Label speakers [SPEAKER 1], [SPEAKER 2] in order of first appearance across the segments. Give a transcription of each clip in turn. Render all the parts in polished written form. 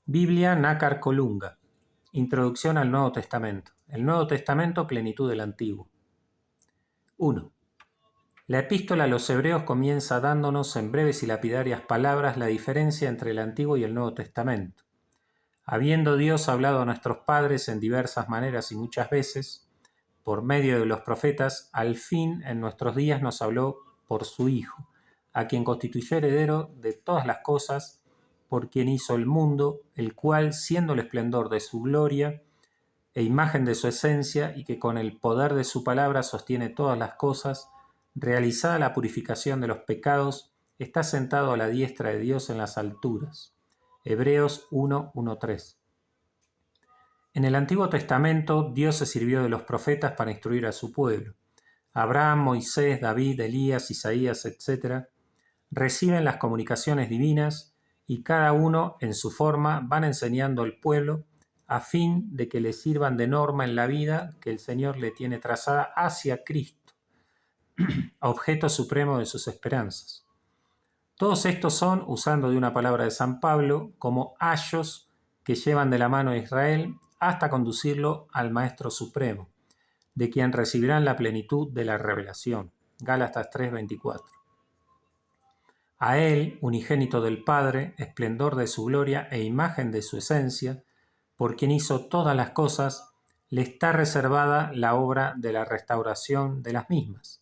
[SPEAKER 1] Biblia Nácar Colunga. Introducción al Nuevo Testamento. El Nuevo Testamento, plenitud del Antiguo. 1. La epístola a los Hebreos comienza dándonos en breves y lapidarias palabras la diferencia entre el Antiguo y el Nuevo Testamento. Habiendo Dios hablado a nuestros padres en diversas maneras y muchas veces, por medio de los profetas, al fin en nuestros días nos habló por su Hijo, a quien constituyó heredero de todas las cosas, por quien hizo el mundo, el cual, siendo el esplendor de su gloria e imagen de su esencia, y que con el poder de su palabra sostiene todas las cosas, realizada la purificación de los pecados, está sentado a la diestra de Dios en las alturas. Hebreos 1:1-3. En el Antiguo Testamento, Dios se sirvió de los profetas para instruir a su pueblo. Abraham, Moisés, David, Elías, Isaías, etc., reciben las comunicaciones divinas y cada uno, en su forma, van enseñando al pueblo a fin de que le sirvan de norma en la vida que el Señor le tiene trazada hacia Cristo, objeto supremo de sus esperanzas. Todos estos son, usando de una palabra de San Pablo, como ayos que llevan de la mano a Israel hasta conducirlo al Maestro Supremo, de quien recibirán la plenitud de la revelación. Gálatas 3:24. A él, unigénito del Padre, esplendor de su gloria e imagen de su esencia, por quien hizo todas las cosas, le está reservada la obra de la restauración de las mismas,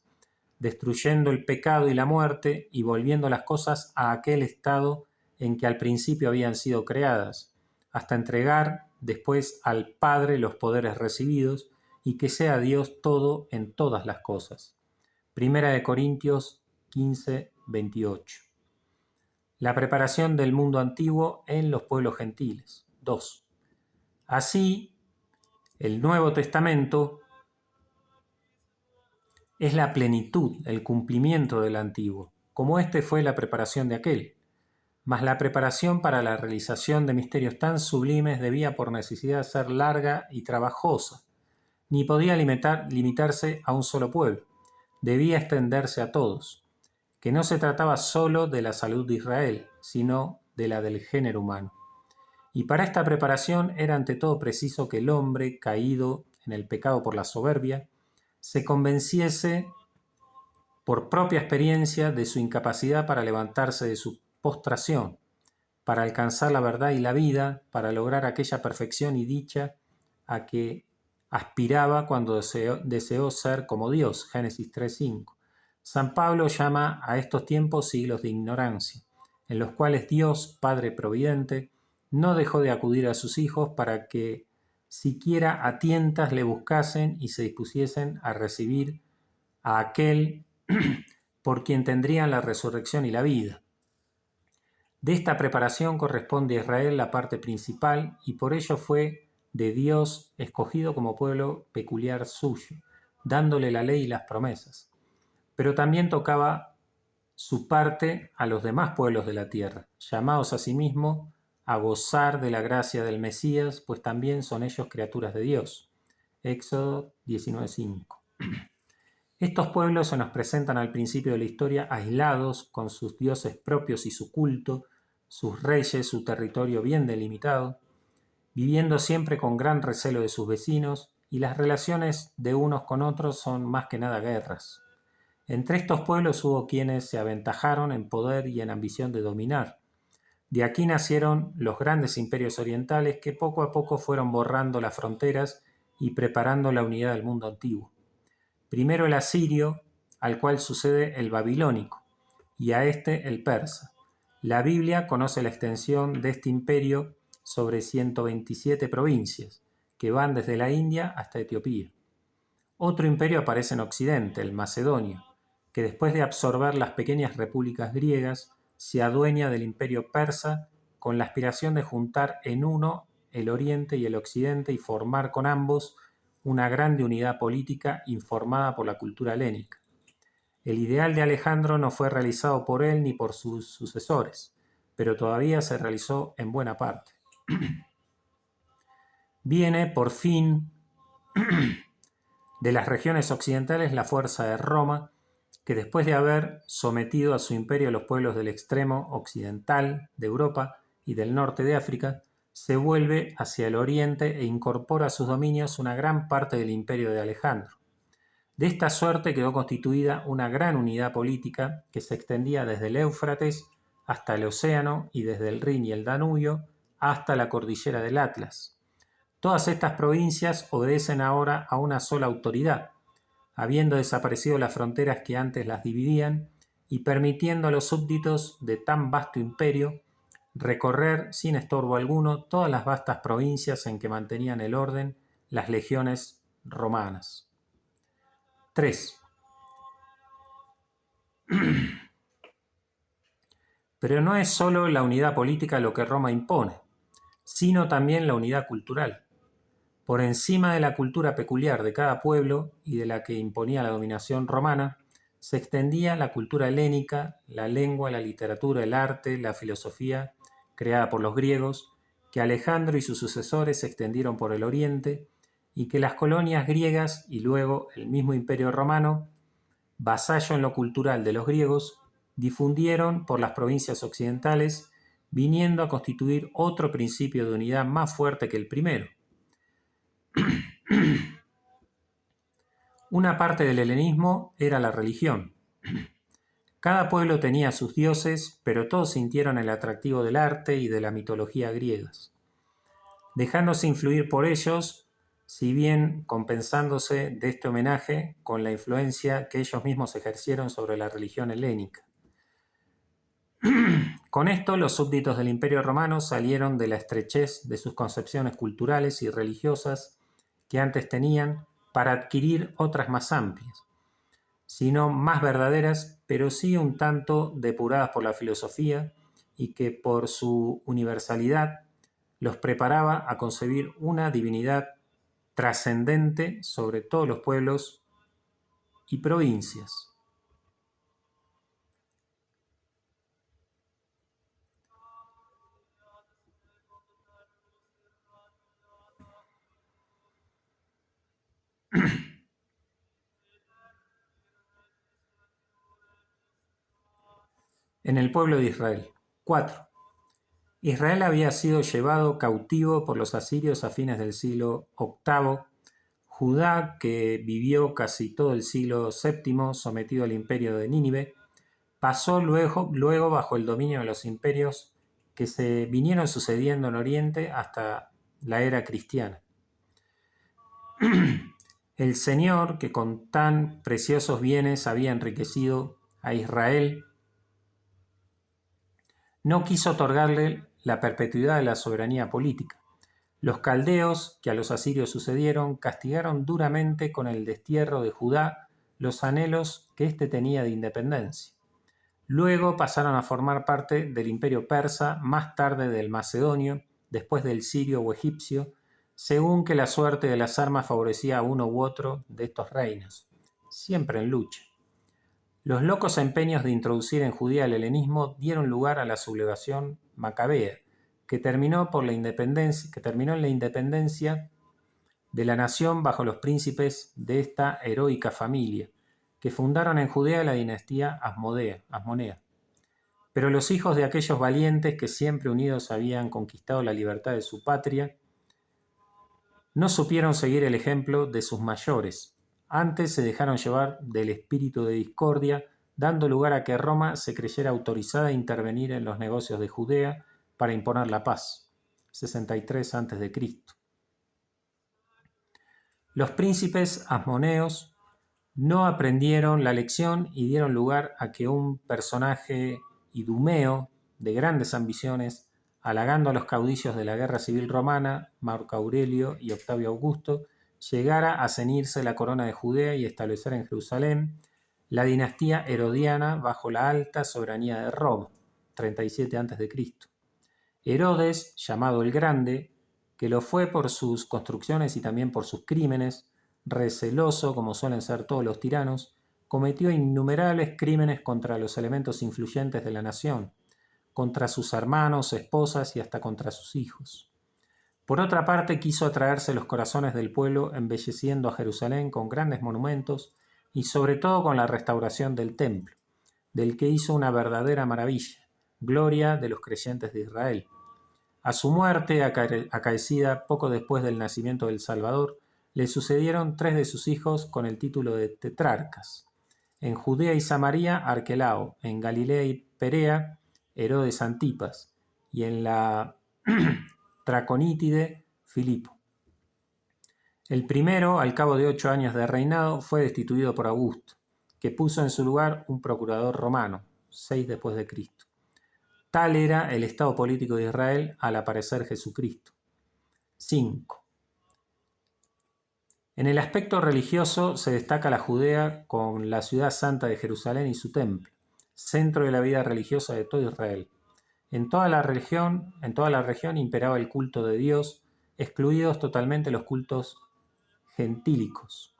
[SPEAKER 1] destruyendo el pecado y la muerte y volviendo las cosas a aquel estado en que al principio habían sido creadas, hasta entregar después al Padre los poderes recibidos y que sea Dios todo en todas las cosas. Primera de Corintios 15:28. La preparación del mundo antiguo en los pueblos gentiles. 2. Así, el Nuevo Testamento es la plenitud, el cumplimiento del antiguo, como este fue la preparación de aquel. Mas la preparación para la realización de misterios tan sublimes debía por necesidad ser larga y trabajosa, ni podía limitarse a un solo pueblo, debía extenderse a todos, que no se trataba solo de la salud de Israel, sino de la del género humano. Y para esta preparación era ante todo preciso que el hombre, caído en el pecado por la soberbia, se convenciese por propia experiencia de su incapacidad para levantarse de su postración, para alcanzar la verdad y la vida, para lograr aquella perfección y dicha a que aspiraba cuando deseó ser como Dios. Génesis 3:5. San Pablo llama a estos tiempos siglos de ignorancia, en los cuales Dios, Padre Providente, no dejó de acudir a sus hijos para que siquiera a tientas le buscasen y se dispusiesen a recibir a aquel por quien tendrían la resurrección y la vida. De esta preparación corresponde a Israel la parte principal y por ello fue de Dios escogido como pueblo peculiar suyo, dándole la ley y las promesas. Pero también tocaba su parte a los demás pueblos de la tierra, llamados asimismo a gozar de la gracia del Mesías, pues también son ellos criaturas de Dios. Éxodo 19:5. Estos pueblos se nos presentan al principio de la historia aislados, con sus dioses propios y su culto, sus reyes, su territorio bien delimitado, viviendo siempre con gran recelo de sus vecinos, y las relaciones de unos con otros son más que nada guerras. Entre estos pueblos hubo quienes se aventajaron en poder y en ambición de dominar. De aquí nacieron los grandes imperios orientales que poco a poco fueron borrando las fronteras y preparando la unidad del mundo antiguo. Primero el asirio, al cual sucede el babilónico, y a este el persa. La Biblia conoce la extensión de este imperio sobre 127 provincias, que van desde la India hasta Etiopía. Otro imperio aparece en Occidente, el macedonio, que después de absorber las pequeñas repúblicas griegas, se adueña del imperio persa con la aspiración de juntar en uno el Oriente y el Occidente y formar con ambos una grande unidad política informada por la cultura helénica. El ideal de Alejandro no fue realizado por él ni por sus sucesores, pero todavía se realizó en buena parte. Viene, por fin, de las regiones occidentales la fuerza de Roma, que después de haber sometido a su imperio a los pueblos del extremo occidental de Europa y del norte de África, se vuelve hacia el oriente e incorpora a sus dominios una gran parte del imperio de Alejandro. De esta suerte quedó constituida una gran unidad política que se extendía desde el Éufrates hasta el océano y desde el Rin y el Danubio hasta la cordillera del Atlas. Todas estas provincias obedecen ahora a una sola autoridad, habiendo desaparecido las fronteras que antes las dividían y permitiendo a los súbditos de tan vasto imperio recorrer sin estorbo alguno todas las vastas provincias en que mantenían el orden las legiones romanas. 3. Pero no es solo la unidad política lo que Roma impone, sino también la unidad cultural. Por encima de la cultura peculiar de cada pueblo y de la que imponía la dominación romana, se extendía la cultura helénica, la lengua, la literatura, el arte, la filosofía, creada por los griegos, que Alejandro y sus sucesores extendieron por el oriente, y que las colonias griegas y luego el mismo imperio romano, vasallo en lo cultural de los griegos, difundieron por las provincias occidentales, viniendo a constituir otro principio de unidad más fuerte que el primero. Una parte del helenismo era la religión. Cada pueblo tenía sus dioses, pero todos sintieron el atractivo del arte y de la mitología griegas. Dejándose influir por ellos, si bien compensándose de este homenaje con la influencia que ellos mismos ejercieron sobre la religión helénica. Con esto, los súbditos del Imperio Romano salieron de la estrechez de sus concepciones culturales y religiosas que antes tenían para adquirir otras más amplias, sino más verdaderas, pero sí un tanto depuradas por la filosofía y que por su universalidad los preparaba a concebir una divinidad trascendente sobre todos los pueblos y provincias. En el pueblo de Israel. 4. Israel había sido llevado cautivo por los asirios a fines del siglo VIII. Judá, que vivió casi todo el siglo VII sometido al imperio de Nínive, pasó luego bajo el dominio de los imperios que se vinieron sucediendo en Oriente hasta la era cristiana. El Señor, que con tan preciosos bienes había enriquecido a Israel, no quiso otorgarle la perpetuidad de la soberanía política. Los caldeos, que a los asirios sucedieron, castigaron duramente con el destierro de Judá los anhelos que éste tenía de independencia. Luego pasaron a formar parte del imperio persa, más tarde del macedonio, después del sirio o egipcio, según que la suerte de las armas favorecía a uno u otro de estos reinos, siempre en lucha. Los locos empeños de introducir en Judea el helenismo dieron lugar a la sublevación macabea, que terminó en la independencia de la nación bajo los príncipes de esta heroica familia, que fundaron en Judea la dinastía Asmonea. Pero los hijos de aquellos valientes que siempre unidos habían conquistado la libertad de su patria, no supieron seguir el ejemplo de sus mayores. Antes se dejaron llevar del espíritu de discordia, dando lugar a que Roma se creyera autorizada a intervenir en los negocios de Judea para imponer la paz. 63 a.C. Los príncipes asmoneos no aprendieron la lección y dieron lugar a que un personaje idumeo de grandes ambiciones, halagando a los caudillos de la guerra civil romana, Marco Aurelio y Octavio Augusto, llegara a ceñirse la corona de Judea y establecer en Jerusalén la dinastía herodiana bajo la alta soberanía de Roma, 37 a.C. Herodes, llamado el Grande, que lo fue por sus construcciones y también por sus crímenes, receloso como suelen ser todos los tiranos, cometió innumerables crímenes contra los elementos influyentes de la nación, contra sus hermanos, esposas y hasta contra sus hijos. Por otra parte, quiso atraerse los corazones del pueblo embelleciendo a Jerusalén con grandes monumentos y sobre todo con la restauración del templo, del que hizo una verdadera maravilla, gloria de los creyentes de Israel. A su muerte, acaecida poco después del nacimiento del Salvador, le sucedieron 3 de sus hijos con el título de tetrarcas. En Judea y Samaria, Arquelao; en Galilea y Perea, Herodes Antipas; y en la Traconítide, Filipo. El primero, al cabo de 8 años de reinado, fue destituido por Augusto, que puso en su lugar un procurador romano, 6 después de Cristo. Tal era el estado político de Israel al aparecer Jesucristo. 5. En el aspecto religioso se destaca la Judea con la ciudad santa de Jerusalén y su templo, centro de la vida religiosa de todo Israel. En toda la región imperaba el culto de Dios, excluidos totalmente los cultos gentílicos.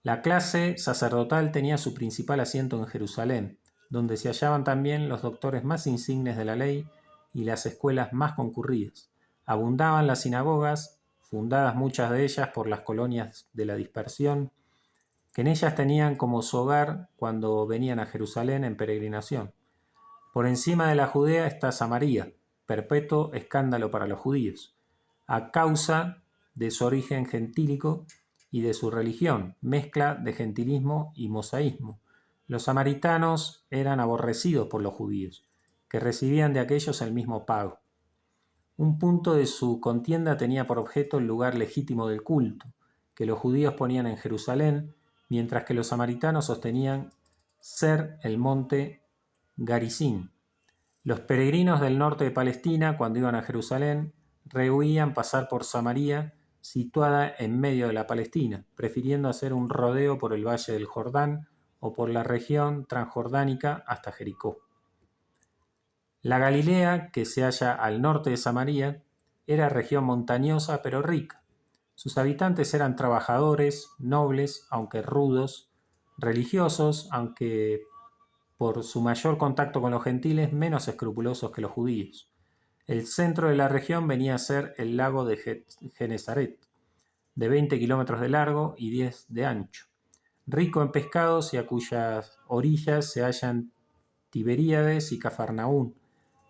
[SPEAKER 1] La clase sacerdotal tenía su principal asiento en Jerusalén, donde se hallaban también los doctores más insignes de la ley y las escuelas más concurridas. Abundaban las sinagogas, fundadas muchas de ellas por las colonias de la dispersión, que en ellas tenían como su hogar cuando venían a Jerusalén en peregrinación. Por encima de la Judea está Samaria, perpetuo escándalo para los judíos, a causa de su origen gentílico y de su religión, mezcla de gentilismo y mosaísmo. Los samaritanos eran aborrecidos por los judíos, que recibían de aquellos el mismo pago. Un punto de su contienda tenía por objeto el lugar legítimo del culto, que los judíos ponían en Jerusalén, mientras que los samaritanos sostenían ser el monte Garizim. Los peregrinos del norte de Palestina, cuando iban a Jerusalén, rehuían pasar por Samaria, situada en medio de la Palestina, prefiriendo hacer un rodeo por el valle del Jordán o por la región transjordánica hasta Jericó. La Galilea, que se halla al norte de Samaria, era región montañosa pero rica. Sus habitantes eran trabajadores, nobles, aunque rudos, religiosos, aunque por su mayor contacto con los gentiles, menos escrupulosos que los judíos. El centro de la región venía a ser el lago de Genesaret, de 20 kilómetros de largo y 10 de ancho, rico en pescados y a cuyas orillas se hallan Tiberíades y Cafarnaún,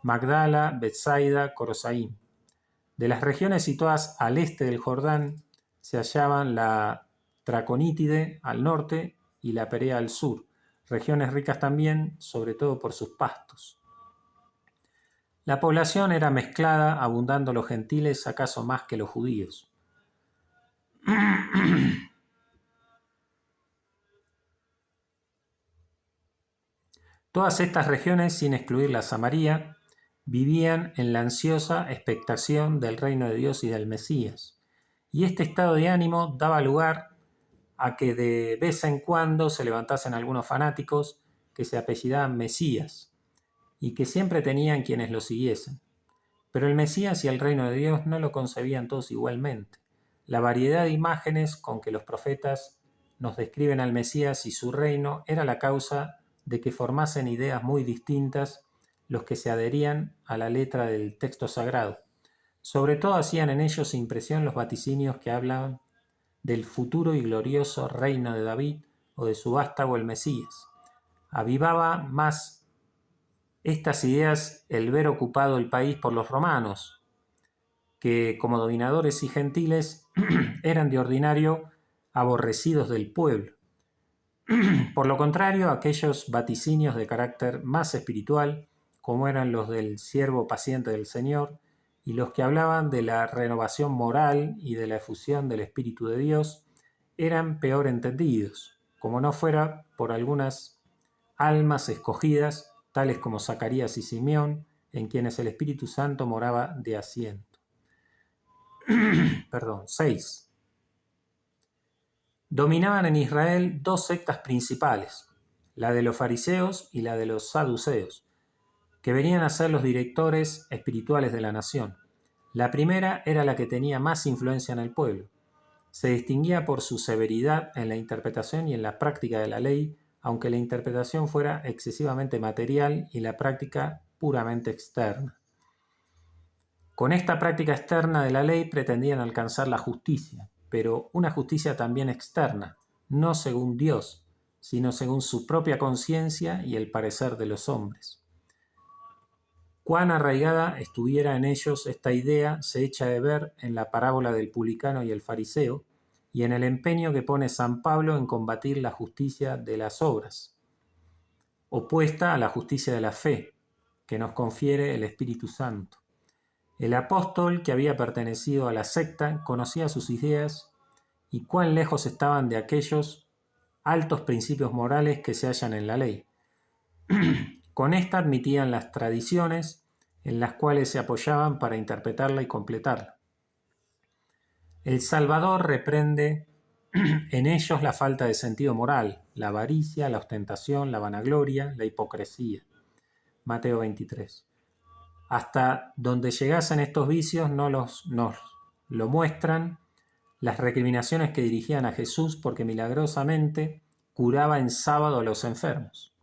[SPEAKER 1] Magdala, Betsaida, Corosaim. De las regiones situadas al este del Jordán se hallaban la Traconítide al norte y la Perea al sur, regiones ricas también, sobre todo por sus pastos. La población era mezclada, abundando los gentiles acaso más que los judíos. Todas estas regiones, sin excluir la Samaria, vivían en la ansiosa expectación del reino de Dios y del Mesías, y este estado de ánimo daba lugar a que de vez en cuando se levantasen algunos fanáticos que se apellidaban Mesías, y que siempre tenían quienes lo siguiesen. Pero el Mesías y el reino de Dios no lo concebían todos igualmente. La variedad de imágenes con que los profetas nos describen al Mesías y su reino era la causa de que formasen ideas muy distintas los que se adherían a la letra del texto sagrado. Sobre todo hacían en ellos impresión los vaticinios que hablaban del futuro y glorioso reino de David o de su vástago el Mesías. Avivaba más estas ideas el ver ocupado el país por los romanos, que como dominadores y gentiles eran de ordinario aborrecidos del pueblo. Por lo contrario, aquellos vaticinios de carácter más espiritual, como eran los del siervo paciente del Señor, y los que hablaban de la renovación moral y de la efusión del Espíritu de Dios, eran peor entendidos, como no fuera por algunas almas escogidas, tales como Zacarías y Simeón, en quienes el Espíritu Santo moraba de asiento. 6. Dominaban en Israel 2 sectas principales, la de los fariseos y la de los saduceos, que venían a ser los directores espirituales de la nación. La primera era la que tenía más influencia en el pueblo. Se distinguía por su severidad en la interpretación y en la práctica de la ley, aunque la interpretación fuera excesivamente material y la práctica puramente externa. Con esta práctica externa de la ley pretendían alcanzar la justicia, pero una justicia también externa, no según Dios, sino según su propia conciencia y el parecer de los hombres. Cuán arraigada estuviera en ellos esta idea se echa de ver en la parábola del publicano y el fariseo, y en el empeño que pone San Pablo en combatir la justicia de las obras, opuesta a la justicia de la fe, que nos confiere el Espíritu Santo. El apóstol, que había pertenecido a la secta, conocía sus ideas y cuán lejos estaban de aquellos altos principios morales que se hallan en la ley. Con esta admitían las tradiciones en las cuales se apoyaban para interpretarla y completarla. El Salvador reprende en ellos la falta de sentido moral, la avaricia, la ostentación, la vanagloria, la hipocresía. Mateo 23. Hasta donde llegasen estos vicios nos lo muestran las recriminaciones que dirigían a Jesús porque milagrosamente curaba en sábado a los enfermos.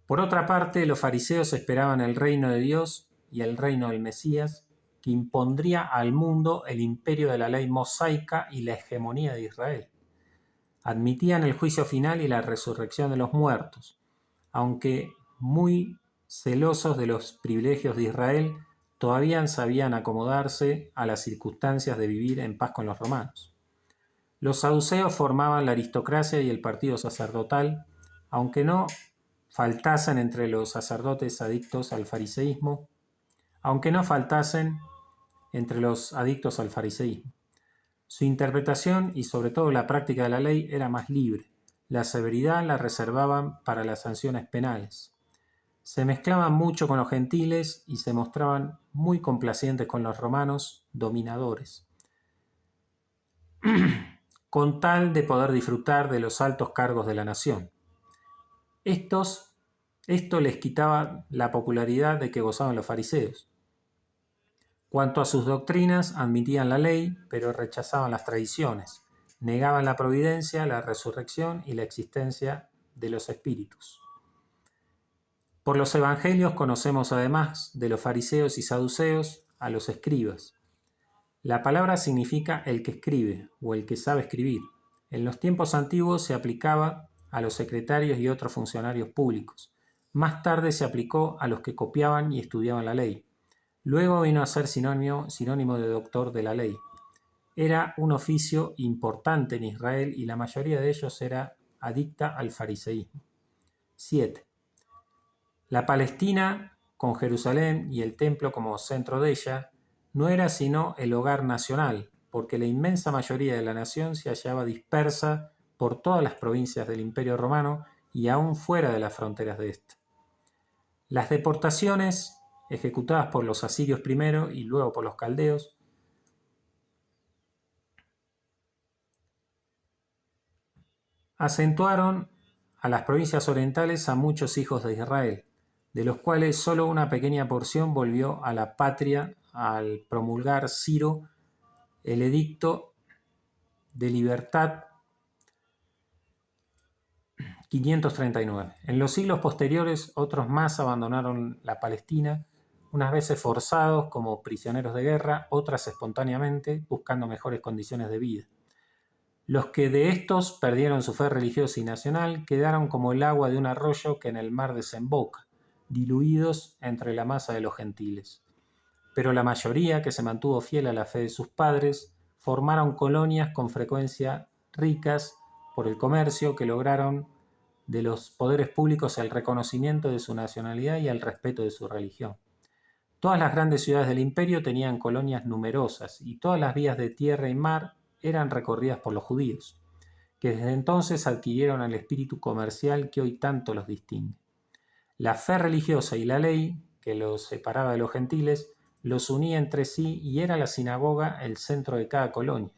[SPEAKER 1] Por otra parte, los fariseos esperaban el reino de Dios y el reino del Mesías, que impondría al mundo el imperio de la ley mosaica y la hegemonía de Israel. Admitían el juicio final y la resurrección de los muertos, aunque muy celosos de los privilegios de Israel, todavía sabían acomodarse a las circunstancias de vivir en paz con los romanos. Los saduceos formaban la aristocracia y el partido sacerdotal, aunque no faltasen entre los sacerdotes adictos al fariseísmo, Su interpretación y sobre todo la práctica de la ley era más libre. La severidad la reservaban para las sanciones penales. Se mezclaban mucho con los gentiles y se mostraban muy complacientes con los romanos dominadores, con tal de poder disfrutar de los altos cargos de la nación. Esto les quitaba la popularidad de que gozaban los fariseos. Cuanto a sus doctrinas, admitían la ley, pero rechazaban las tradiciones, negaban la providencia, la resurrección y la existencia de los espíritus. Por los evangelios conocemos además de los fariseos y saduceos a los escribas. La palabra significa el que escribe o el que sabe escribir. En los tiempos antiguos se aplicaba a los secretarios y otros funcionarios públicos. Más tarde se aplicó a los que copiaban y estudiaban la ley. Luego vino a ser sinónimo de doctor de la ley. Era un oficio importante en Israel y la mayoría de ellos era adicta al fariseísmo. 7. La Palestina, con Jerusalén y el templo como centro de ella, no era sino el hogar nacional, porque la inmensa mayoría de la nación se hallaba dispersa por todas las provincias del Imperio Romano y aún fuera de las fronteras de éste. Las deportaciones ejecutadas por los asirios primero y luego por los caldeos, acentuaron a las provincias orientales a muchos hijos de Israel, de los cuales solo una pequeña porción volvió a la patria al promulgar Ciro el edicto de libertad 539. En los siglos posteriores, otros más abandonaron la Palestina, unas veces forzados como prisioneros de guerra, otras espontáneamente, buscando mejores condiciones de vida. Los que de estos perdieron su fe religiosa y nacional quedaron como el agua de un arroyo que en el mar desemboca, diluidos entre la masa de los gentiles. Pero la mayoría, que se mantuvo fiel a la fe de sus padres, formaron colonias con frecuencia ricas por el comercio que lograron de los poderes públicos el reconocimiento de su nacionalidad y el respeto de su religión. Todas las grandes ciudades del imperio tenían colonias numerosas y todas las vías de tierra y mar eran recorridas por los judíos, que desde entonces adquirieron el espíritu comercial que hoy tanto los distingue. La fe religiosa y la ley, que los separaba de los gentiles, los unía entre sí y era la sinagoga el centro de cada colonia.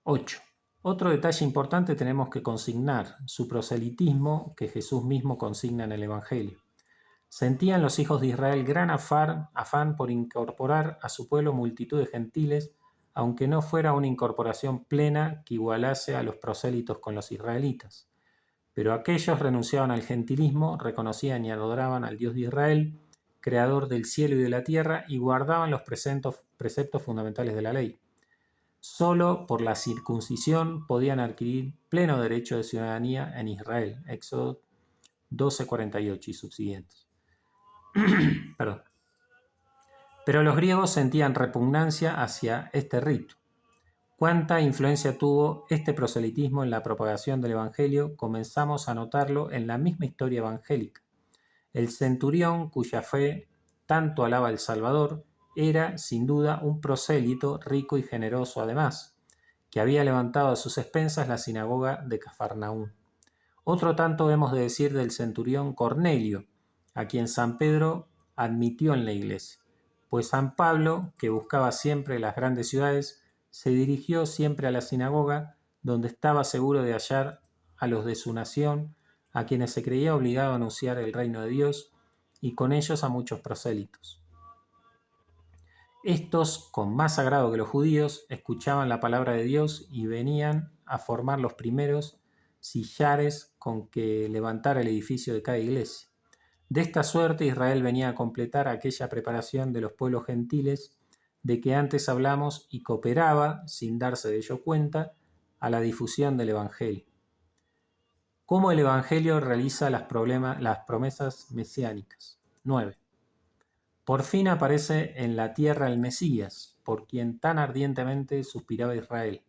[SPEAKER 1] 8. Otro detalle importante tenemos que consignar, su proselitismo que Jesús mismo consigna en el Evangelio. Sentían los hijos de Israel gran afán por incorporar a su pueblo multitud de gentiles, aunque no fuera una incorporación plena que igualase a los prosélitos con los israelitas. Pero aquellos renunciaban al gentilismo, reconocían y adoraban al Dios de Israel, creador del cielo y de la tierra, y guardaban los preceptos fundamentales de la ley. Solo por la circuncisión podían adquirir pleno derecho de ciudadanía en Israel. Éxodo 12:48 y subsiguientes. Perdón. Pero los griegos sentían repugnancia hacia este rito. ¿Cuánta influencia tuvo este proselitismo en la propagación del Evangelio? Comenzamos a notarlo en la misma historia evangélica. El centurión, cuya fe tanto alaba al Salvador, era, sin duda, un prosélito rico y generoso además, que había levantado a sus expensas la sinagoga de Cafarnaúm. Otro tanto hemos de decir del centurión Cornelio, a quien San Pedro admitió en la iglesia, pues San Pablo, que buscaba siempre las grandes ciudades, se dirigió siempre a la sinagoga, donde estaba seguro de hallar a los de su nación, a quienes se creía obligado a anunciar el reino de Dios, y con ellos a muchos prosélitos. Estos, con más agrado que los judíos, escuchaban la palabra de Dios y venían a formar los primeros sillares con que levantar el edificio de cada iglesia. De esta suerte Israel venía a completar aquella preparación de los pueblos gentiles de que antes hablamos y cooperaba, sin darse de ello cuenta, a la difusión del Evangelio. ¿Cómo el Evangelio realiza las promesas mesiánicas? 9. Por fin aparece en la tierra el Mesías, por quien tan ardientemente suspiraba Israel.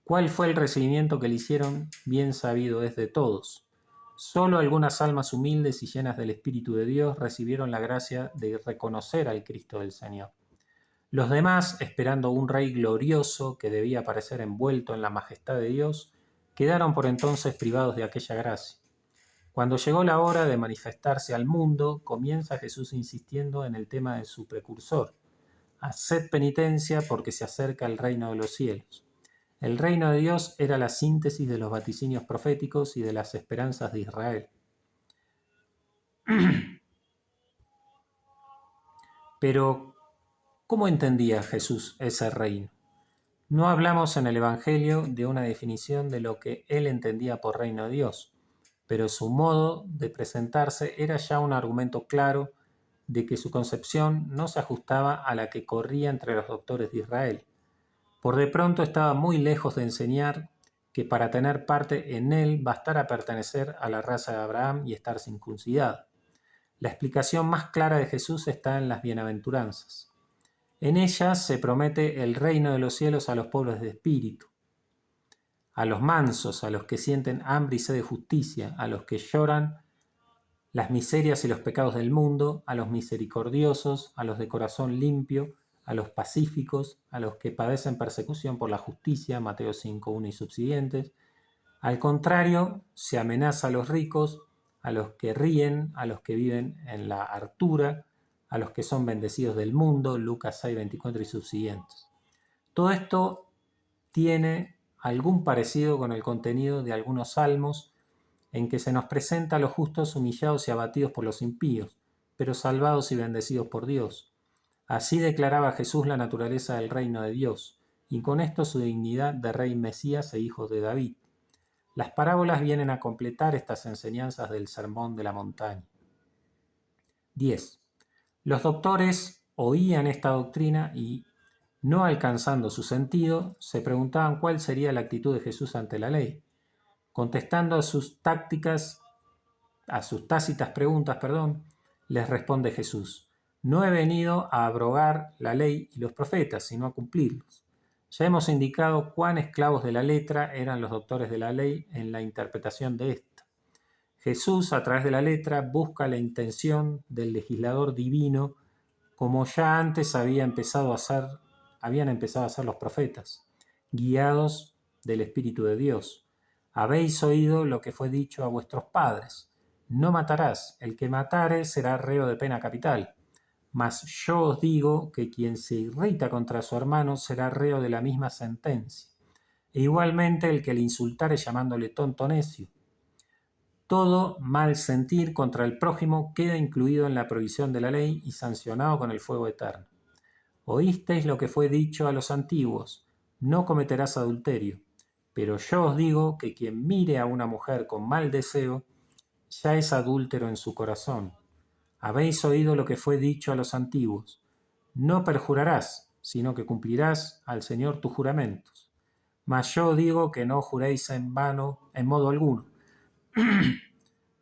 [SPEAKER 1] ¿Cuál fue el recibimiento que le hicieron? Bien sabido es de todos. Solo algunas almas humildes y llenas del Espíritu de Dios recibieron la gracia de reconocer al Cristo del Señor. Los demás, esperando un rey glorioso que debía aparecer envuelto en la majestad de Dios, quedaron por entonces privados de aquella gracia. Cuando llegó la hora de manifestarse al mundo, comienza Jesús insistiendo en el tema de su precursor. Haced penitencia porque se acerca el reino de los cielos. El reino de Dios era la síntesis de los vaticinios proféticos y de las esperanzas de Israel. Pero, ¿cómo entendía Jesús ese reino? No hablamos en el Evangelio de una definición de lo que él entendía por reino de Dios, pero su modo de presentarse era ya un argumento claro de que su concepción no se ajustaba a la que corría entre los doctores de Israel. Por de pronto estaba muy lejos de enseñar que para tener parte en él bastara pertenecer a la raza de Abraham y estar circuncidado. La explicación más clara de Jesús está en las bienaventuranzas. En ellas se promete el reino de los cielos a los pobres de espíritu, a los mansos, a los que sienten hambre y sed de justicia, a los que lloran las miserias y los pecados del mundo, a los misericordiosos, a los de corazón limpio, a los pacíficos, a los que padecen persecución por la justicia, Mateo 5:1 y subsiguientes. Al contrario, se amenaza a los ricos, a los que ríen, a los que viven en la hartura, a los que son bendecidos del mundo, Lucas 6:24 y subsiguientes. Todo esto tiene algún parecido con el contenido de algunos salmos en que se nos presenta a los justos humillados y abatidos por los impíos, pero salvados y bendecidos por Dios. Así declaraba Jesús la naturaleza del reino de Dios, y con esto su dignidad de rey Mesías e hijo de David. Las parábolas vienen a completar estas enseñanzas del Sermón de la Montaña. 10. Los doctores oían esta doctrina y, no alcanzando su sentido, se preguntaban cuál sería la actitud de Jesús ante la ley. Contestando a sus tácitas preguntas, les responde Jesús: no he venido a abrogar la ley y los profetas, sino a cumplirlos. Ya hemos indicado cuán esclavos de la letra eran los doctores de la ley en la interpretación de esta. Jesús, a través de la letra, busca la intención del legislador divino, como ya antes habían empezado a hacer los profetas, guiados del Espíritu de Dios. Habéis oído lo que fue dicho a vuestros padres: no matarás, el que matare será reo de pena capital. Mas yo os digo que quien se irrita contra su hermano será reo de la misma sentencia. E igualmente el que le insultare llamándole tonto necio. Todo mal sentir contra el prójimo queda incluido en la provisión de la ley y sancionado con el fuego eterno. Oísteis lo que fue dicho a los antiguos: no cometerás adulterio. Pero yo os digo que quien mire a una mujer con mal deseo, ya es adúltero en su corazón. Habéis oído lo que fue dicho a los antiguos: no perjurarás, sino que cumplirás al Señor tus juramentos. Mas yo digo que no juréis en vano en modo alguno.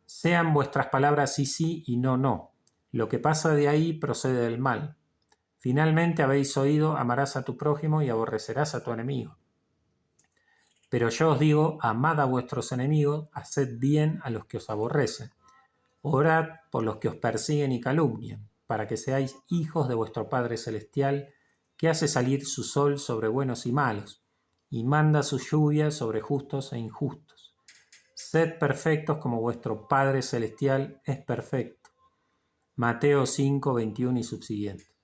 [SPEAKER 1] Sean vuestras palabras sí, sí y no, no. Lo que pasa de ahí procede del mal. Finalmente habéis oído, amarás a tu prójimo y aborrecerás a tu enemigo. Pero yo os digo, amad a vuestros enemigos, haced bien a los que os aborrecen. Orad por los que os persiguen y calumnian, para que seáis hijos de vuestro Padre Celestial, que hace salir su sol sobre buenos y malos, y manda su lluvia sobre justos e injustos. Sed perfectos como vuestro Padre Celestial es perfecto. Mateo 5, 21 y subsiguientes.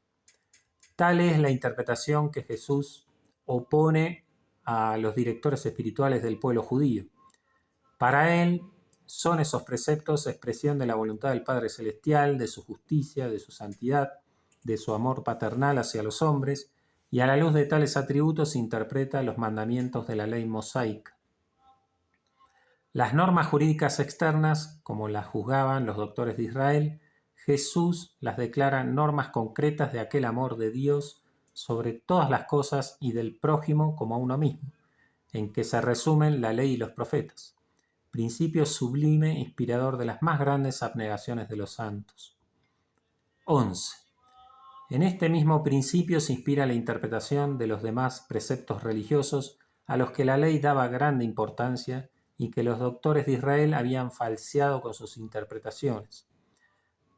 [SPEAKER 1] Tal es la interpretación que Jesús opone a los directores espirituales del pueblo judío. Para él, son esos preceptos expresión de la voluntad del Padre Celestial, de su justicia, de su santidad, de su amor paternal hacia los hombres, y a la luz de tales atributos interpreta los mandamientos de la ley mosaica. Las normas jurídicas externas, como las juzgaban los doctores de Israel, Jesús las declara normas concretas de aquel amor de Dios sobre todas las cosas y del prójimo como a uno mismo, en que se resumen la ley y los profetas. Principio sublime, inspirador de las más grandes abnegaciones de los santos. 11. En este mismo principio se inspira la interpretación de los demás preceptos religiosos a los que la ley daba grande importancia y que los doctores de Israel habían falseado con sus interpretaciones.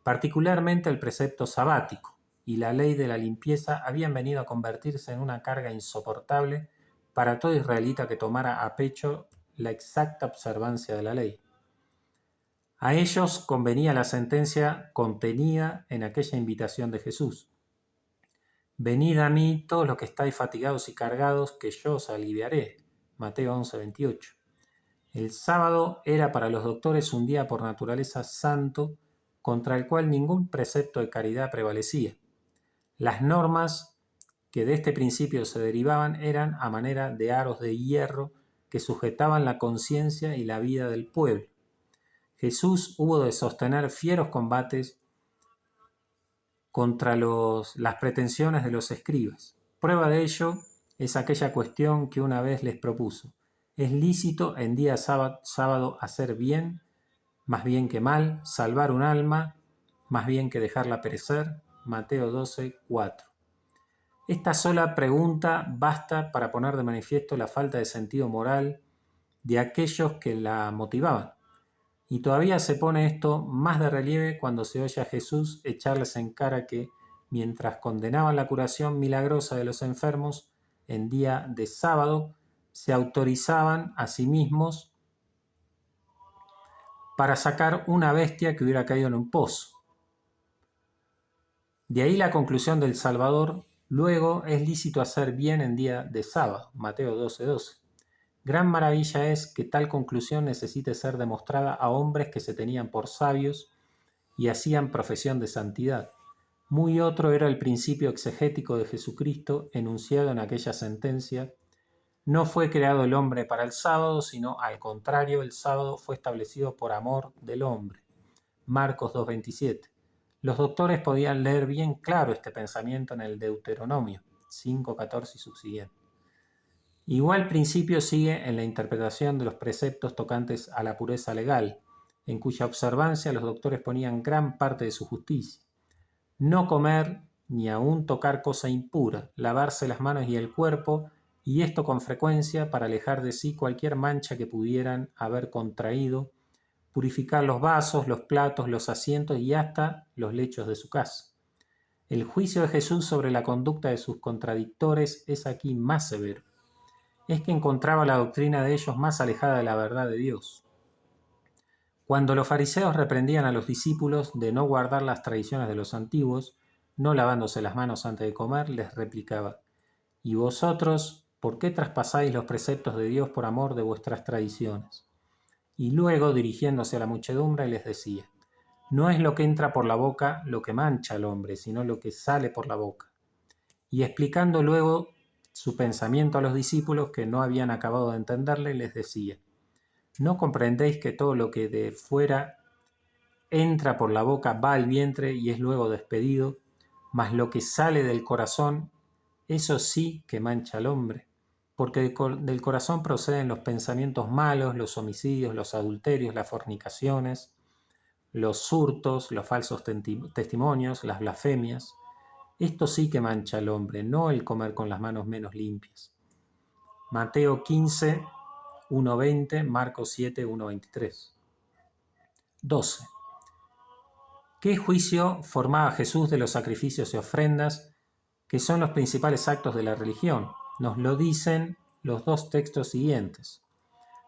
[SPEAKER 1] Particularmente el precepto sabático y la ley de la limpieza habían venido a convertirse en una carga insoportable para todo israelita que tomara a pecho la exacta observancia de la ley. A ellos convenía la sentencia contenida en aquella invitación de Jesús. Venid a mí todos los que estáis fatigados y cargados, que yo os aliviaré. Mateo 11, 28. El sábado era para los doctores un día por naturaleza santo, contra el cual ningún precepto de caridad prevalecía. Las normas que de este principio se derivaban eran a manera de aros de hierro que sujetaban la conciencia y la vida del pueblo. Jesús hubo de sostener fieros combates contra las pretensiones de los escribas. Prueba de ello es aquella cuestión que una vez les propuso. ¿Es lícito en día sábado hacer bien, más bien que mal, salvar un alma, más bien que dejarla perecer? Mateo 12, 4. Esta sola pregunta basta para poner de manifiesto la falta de sentido moral de aquellos que la motivaban. Y todavía se pone esto más de relieve cuando se oye a Jesús echarles en cara que, mientras condenaban la curación milagrosa de los enfermos en día de sábado, se autorizaban a sí mismos para sacar una bestia que hubiera caído en un pozo. De ahí la conclusión del Salvador: luego es lícito hacer bien en día de sábado, Mateo 12:12. Gran maravilla es que tal conclusión necesite ser demostrada a hombres que se tenían por sabios y hacían profesión de santidad. Muy otro era el principio exegético de Jesucristo enunciado en aquella sentencia: no fue creado el hombre para el sábado, sino al contrario, el sábado fue establecido por amor del hombre. Marcos 2:27. Los doctores podían leer bien claro este pensamiento en el Deuteronomio 5:14 y subsiguiente. Igual principio sigue en la interpretación de los preceptos tocantes a la pureza legal, en cuya observancia los doctores ponían gran parte de su justicia. No comer ni aun tocar cosa impura, lavarse las manos y el cuerpo, y esto con frecuencia para alejar de sí cualquier mancha que pudieran haber contraído, purificar los vasos, los platos, los asientos y hasta los lechos de su casa. El juicio de Jesús sobre la conducta de sus contradictores es aquí más severo. Es que encontraba la doctrina de ellos más alejada de la verdad de Dios. Cuando los fariseos reprendían a los discípulos de no guardar las tradiciones de los antiguos, no lavándose las manos antes de comer, les replicaba: ¿y vosotros por qué traspasáis los preceptos de Dios por amor de vuestras tradiciones? Y luego, dirigiéndose a la muchedumbre, les decía: no es lo que entra por la boca lo que mancha al hombre, sino lo que sale por la boca. Y explicando luego su pensamiento a los discípulos que no habían acabado de entenderle, les decía: ¿no comprendéis que todo lo que de fuera entra por la boca va al vientre y es luego despedido, mas lo que sale del corazón, eso sí que mancha al hombre? Porque del corazón proceden los pensamientos malos, los homicidios, los adulterios, las fornicaciones, los hurtos, los falsos testimonios, las blasfemias. Esto sí que mancha al hombre, no el comer con las manos menos limpias. Mateo 15, 1:20, Marcos 7, 1:23. 12. ¿Qué juicio formaba Jesús de los sacrificios y ofrendas, que son los principales actos de la religión? Nos lo dicen los dos textos siguientes.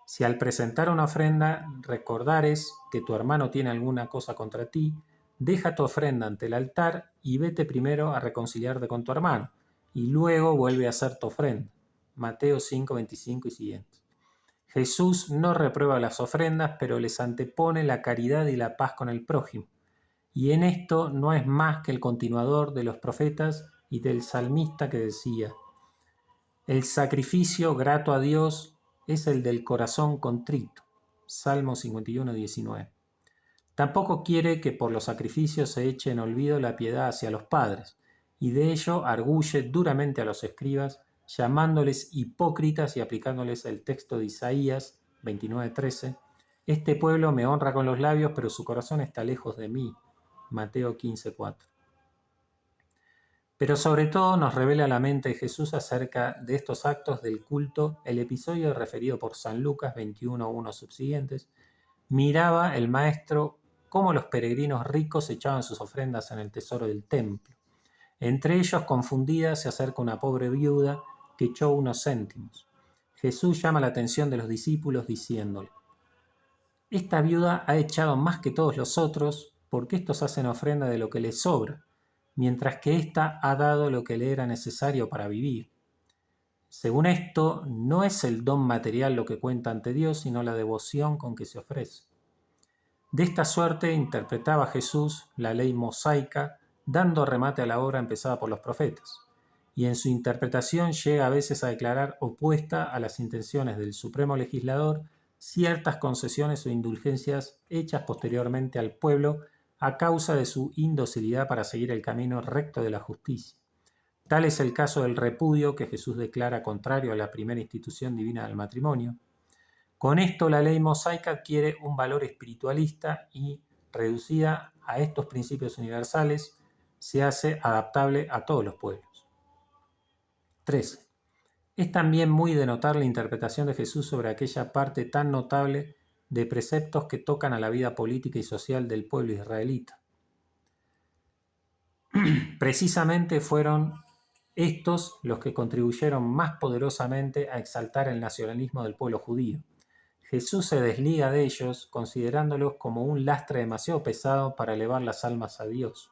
[SPEAKER 1] Si al presentar una ofrenda recordares que tu hermano tiene alguna cosa contra ti, deja tu ofrenda ante el altar y vete primero a reconciliarte con tu hermano, y luego vuelve a hacer tu ofrenda. Mateo 5, 25 y siguientes. Jesús no reprueba las ofrendas, pero les antepone la caridad y la paz con el prójimo. Y en esto no es más que el continuador de los profetas y del salmista que decía: el sacrificio grato a Dios es el del corazón contrito. Salmo 51, 19. Tampoco quiere que por los sacrificios se eche en olvido la piedad hacia los padres, y de ello arguye duramente a los escribas, llamándoles hipócritas y aplicándoles el texto de Isaías 29:13. Este pueblo me honra con los labios, pero su corazón está lejos de mí. Mateo 15:4. Pero sobre todo nos revela la mente de Jesús acerca de estos actos del culto el episodio referido por San Lucas 21:1 subsiguientes. Miraba el maestro cómo los peregrinos ricos echaban sus ofrendas en el tesoro del templo. Entre ellos, confundida, se acerca una pobre viuda que echó unos céntimos. Jesús llama la atención de los discípulos diciéndole: esta viuda ha echado más que todos los otros, porque estos hacen ofrenda de lo que les sobra, mientras que ésta ha dado lo que le era necesario para vivir. Según esto, no es el don material lo que cuenta ante Dios, sino la devoción con que se ofrece. De esta suerte interpretaba Jesús la ley mosaica, dando remate a la obra empezada por los profetas, y en su interpretación llega a veces a declarar opuesta a las intenciones del supremo legislador ciertas concesiones o indulgencias hechas posteriormente al pueblo a causa de su indocilidad para seguir el camino recto de la justicia. Tal es el caso del repudio que Jesús declara contrario a la primera institución divina del matrimonio. Con esto la ley mosaica adquiere un valor espiritualista y, reducida a estos principios universales, se hace adaptable a todos los pueblos. 13. Es también muy de notar la interpretación de Jesús sobre aquella parte tan notable de preceptos que tocan a la vida política y social del pueblo israelita. Precisamente fueron estos los que contribuyeron más poderosamente a exaltar el nacionalismo del pueblo judío. Jesús se desliga de ellos, considerándolos como un lastre demasiado pesado para elevar las almas a Dios.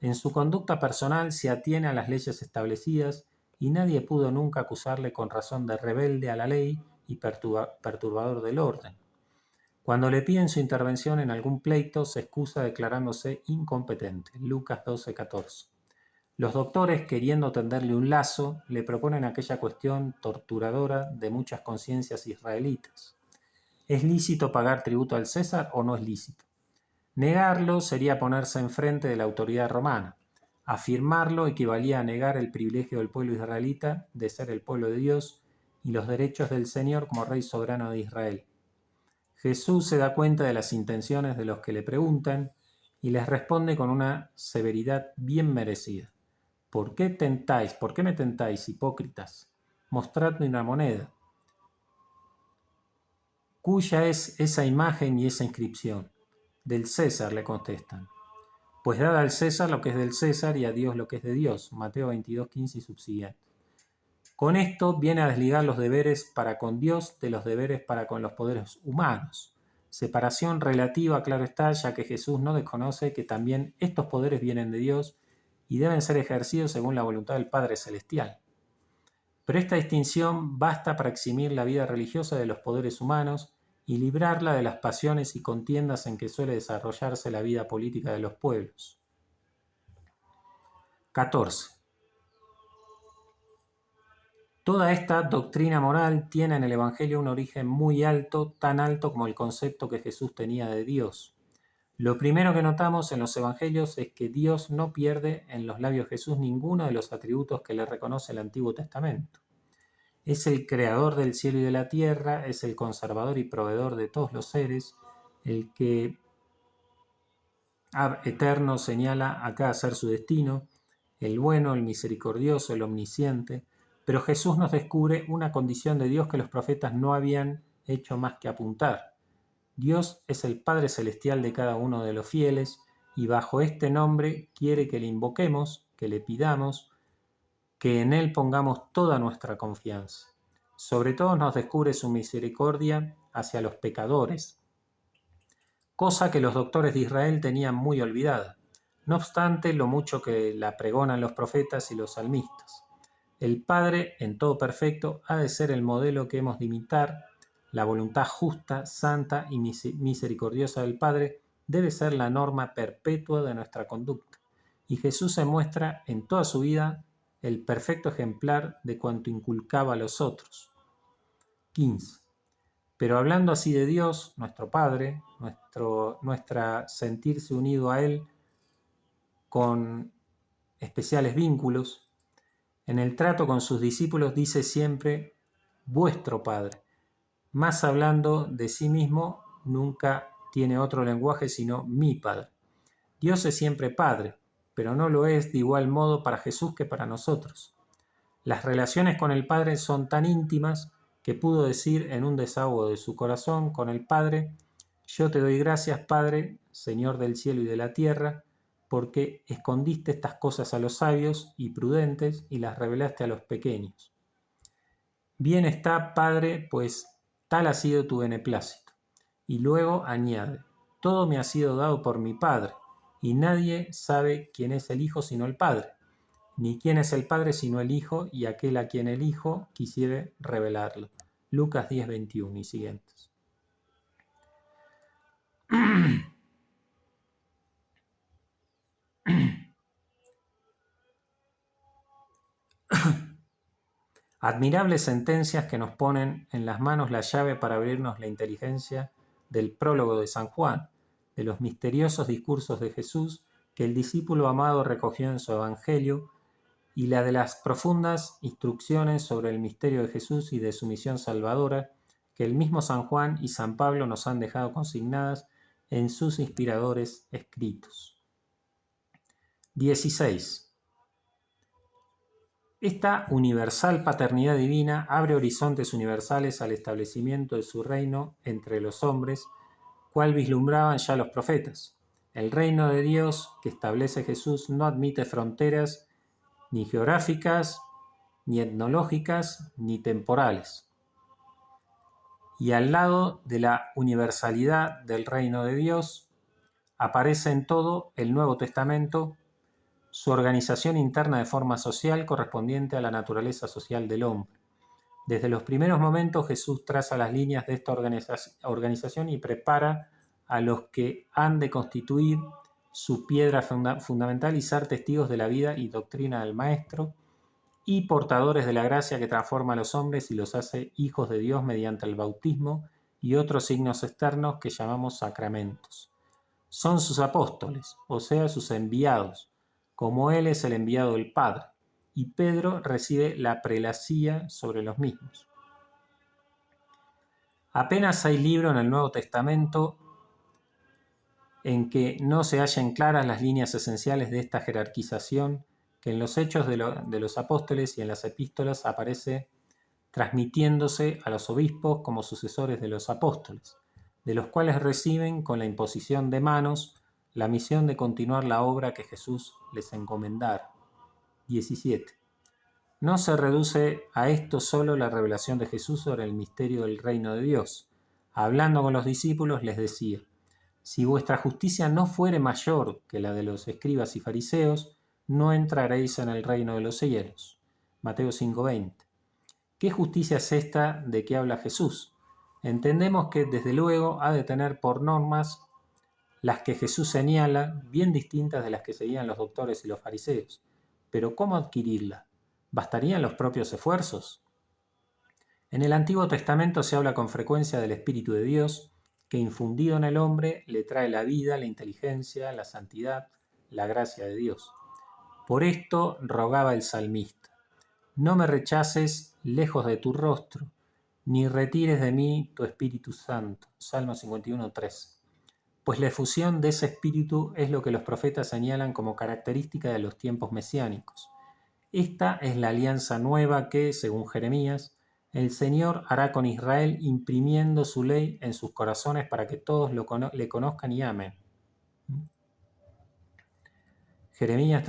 [SPEAKER 1] En su conducta personal se atiene a las leyes establecidas y nadie pudo nunca acusarle con razón de rebelde a la ley y perturbador del orden. Cuando le piden su intervención en algún pleito, se excusa declarándose incompetente. Lucas 12:14. Los doctores, queriendo tenderle un lazo, le proponen aquella cuestión torturadora de muchas conciencias israelitas: ¿es lícito pagar tributo al César o no es lícito? Negarlo sería ponerse enfrente de la autoridad romana. Afirmarlo equivalía a negar el privilegio del pueblo israelita de ser el pueblo de Dios y los derechos del Señor como Rey soberano de Israel. Jesús se da cuenta de las intenciones de los que le preguntan y les responde con una severidad bien merecida. ¿Por qué tentáis? ¿Por qué me tentáis, hipócritas? Mostradme una moneda. ¿Cuya es esa imagen y esa inscripción? Del César, le contestan. Pues dad al César lo que es del César y a Dios lo que es de Dios. Mateo 22:15 y subsiguiente. Con esto viene a desligar los deberes para con Dios de los deberes para con los poderes humanos. Separación relativa, claro está, ya que Jesús no desconoce que también estos poderes vienen de Dios y deben ser ejercidos según la voluntad del Padre Celestial. Pero esta distinción basta para eximir la vida religiosa de los poderes humanos y librarla de las pasiones y contiendas en que suele desarrollarse la vida política de los pueblos. 14. Toda esta doctrina moral tiene en el Evangelio un origen muy alto, tan alto como el concepto que Jesús tenía de Dios. Lo primero que notamos en los Evangelios es que Dios no pierde en los labios de Jesús ninguno de los atributos que le reconoce el Antiguo Testamento. Es el creador del cielo y de la tierra, es el conservador y proveedor de todos los seres, el que Ab eterno señala acá ser su destino, el bueno, el misericordioso, el omnisciente, pero Jesús nos descubre una condición de Dios que los profetas no habían hecho más que apuntar. Dios es el Padre Celestial de cada uno de los fieles y bajo este nombre quiere que le invoquemos, que le pidamos, que en Él pongamos toda nuestra confianza. Sobre todo nos descubre su misericordia hacia los pecadores, cosa que los doctores de Israel tenían muy olvidada, no obstante lo mucho que la pregonan los profetas y los salmistas. El Padre, en todo perfecto, ha de ser el modelo que hemos de imitar. La voluntad justa, santa y misericordiosa del Padre debe ser la norma perpetua de nuestra conducta. Y Jesús se muestra en toda su vida el perfecto ejemplar de cuanto inculcaba a los otros. 15. Pero hablando así de Dios, nuestro Padre, nuestra sentirse unido a Él con especiales vínculos, en el trato con sus discípulos dice siempre vuestro Padre. Más hablando de sí mismo, nunca tiene otro lenguaje sino mi Padre. Dios es siempre Padre, pero no lo es de igual modo para Jesús que para nosotros. Las relaciones con el Padre son tan íntimas que pudo decir en un desahogo de su corazón con el Padre: yo te doy gracias, Padre, Señor del cielo y de la tierra, porque escondiste estas cosas a los sabios y prudentes y las revelaste a los pequeños. Bien está, Padre, pues tal ha sido tu beneplácito. Y luego añade: todo me ha sido dado por mi Padre, y nadie sabe quién es el Hijo sino el Padre, ni quién es el Padre sino el Hijo y aquel a quien el Hijo quisiere revelarlo. Lucas 10:21 y siguientes. Admirables sentencias que nos ponen en las manos la llave para abrirnos la inteligencia del prólogo de San Juan, de los misteriosos discursos de Jesús que el discípulo amado recogió en su Evangelio, y la de las profundas instrucciones sobre el misterio de Jesús y de su misión salvadora que el mismo San Juan y San Pablo nos han dejado consignadas en sus inspiradores escritos. 16. Esta universal paternidad divina abre horizontes universales al establecimiento de su reino entre los hombres, cual vislumbraban ya los profetas. El reino de Dios que establece Jesús no admite fronteras ni geográficas, ni etnológicas, ni temporales. Y al lado de la universalidad del reino de Dios, aparece en todo el Nuevo Testamento su organización interna de forma social correspondiente a la naturaleza social del hombre. Desde los primeros momentos Jesús traza las líneas de esta organización y prepara a los que han de constituir su piedra fundamental y ser testigos de la vida y doctrina del Maestro y portadores de la gracia que transforma a los hombres y los hace hijos de Dios mediante el bautismo y otros signos externos que llamamos sacramentos. Son sus apóstoles, o sea, sus enviados, como Él es el enviado del Padre, y Pedro recibe la prelacía sobre los mismos. Apenas hay libro en el Nuevo Testamento en que no se hallen claras las líneas esenciales de esta jerarquización que en los hechos de los apóstoles y en las epístolas aparece transmitiéndose a los obispos como sucesores de los apóstoles, de los cuales reciben con la imposición de manos la misión de continuar la obra que Jesús les encomendara. 17. No se reduce a esto solo la revelación de Jesús sobre el misterio del reino de Dios. Hablando con los discípulos les decía: si vuestra justicia no fuere mayor que la de los escribas y fariseos, no entraréis en el reino de los cielos. Mateo 5:20. ¿Qué justicia es esta de que habla Jesús? Entendemos que desde luego ha de tener por normas las que Jesús señala, bien distintas de las que seguían los doctores y los fariseos. Pero ¿cómo adquirirla? ¿Bastarían los propios esfuerzos? En el Antiguo Testamento se habla con frecuencia del Espíritu de Dios, que infundido en el hombre le trae la vida, la inteligencia, la santidad, la gracia de Dios. Por esto rogaba el salmista: no me rechaces lejos de tu rostro, ni retires de mí tu Espíritu Santo. Salmo 51:3. pues la efusión de ese espíritu es lo que los profetas señalan como característica de los tiempos mesiánicos. Esta es la alianza nueva que, según Jeremías, el Señor hará con Israel imprimiendo su ley en sus corazones para que todos le conozcan y amen. Jeremías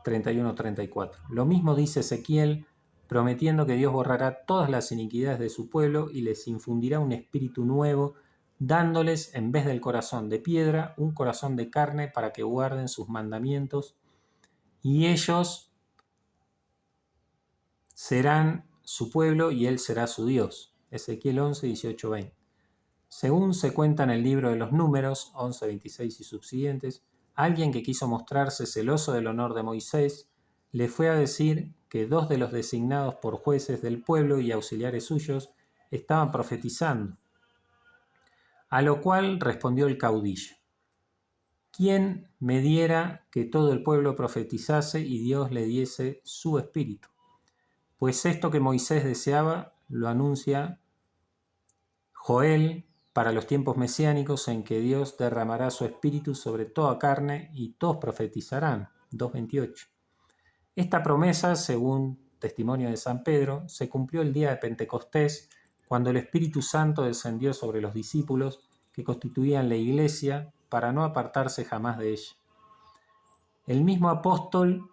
[SPEAKER 1] 31-34. Lo mismo dice Ezequiel, prometiendo que Dios borrará todas las iniquidades de su pueblo y les infundirá un espíritu nuevo, dándoles, en vez del corazón de piedra, un corazón de carne para que guarden sus mandamientos, y ellos serán su pueblo y él será su Dios. Ezequiel 11, 18, 20. Según se cuenta en el libro de los Números, 11, 26 y subsiguientes, alguien que quiso mostrarse celoso del honor de Moisés le fue a decir que 2 de los designados por jueces del pueblo y auxiliares suyos estaban profetizando. A lo cual respondió el caudillo: ¿quién me diera que todo el pueblo profetizase y Dios le diese su espíritu? Pues esto que Moisés deseaba lo anuncia Joel para los tiempos mesiánicos, en que Dios derramará su espíritu sobre toda carne y todos profetizarán. 2:28. Esta promesa, según testimonio de San Pedro, se cumplió el día de Pentecostés, cuando el Espíritu Santo descendió sobre los discípulos que constituían la iglesia para no apartarse jamás de ella. El mismo apóstol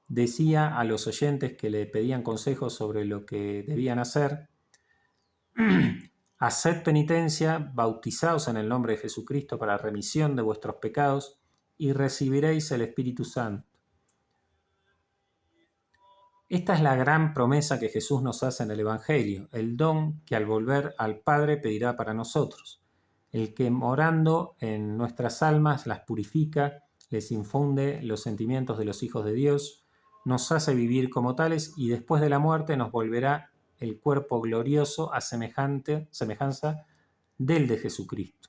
[SPEAKER 1] decía a los oyentes que le pedían consejos sobre lo que debían hacer: haced penitencia, bautizaos en el nombre de Jesucristo para remisión de vuestros pecados y recibiréis el Espíritu Santo. Esta es la gran promesa que Jesús nos hace en el Evangelio, el don que al volver al Padre pedirá para nosotros, el que morando en nuestras almas las purifica, les infunde los sentimientos de los hijos de Dios, nos hace vivir como tales y después de la muerte nos volverá el cuerpo glorioso a semejanza del de Jesucristo.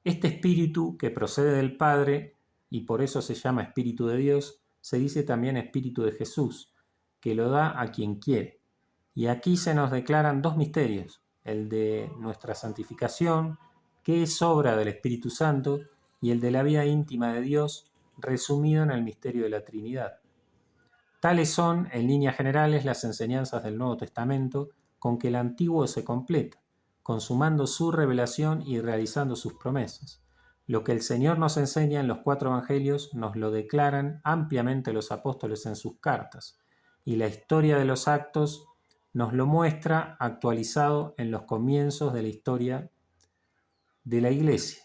[SPEAKER 1] Este espíritu que procede del Padre, y por eso se llama Espíritu de Dios, se dice también Espíritu de Jesús, que lo da a quien quiere. Y aquí se nos declaran 2 misterios: el de nuestra santificación, que es obra del Espíritu Santo, y el de la vida íntima de Dios, resumido en el misterio de la Trinidad. Tales son, en líneas generales, las enseñanzas del Nuevo Testamento con que el Antiguo se completa, consumando su revelación y realizando sus promesas. Lo que el Señor nos enseña en los 4 evangelios nos lo declaran ampliamente los apóstoles en sus cartas, y la historia de los actos nos lo muestra actualizado en los comienzos de la historia de la Iglesia.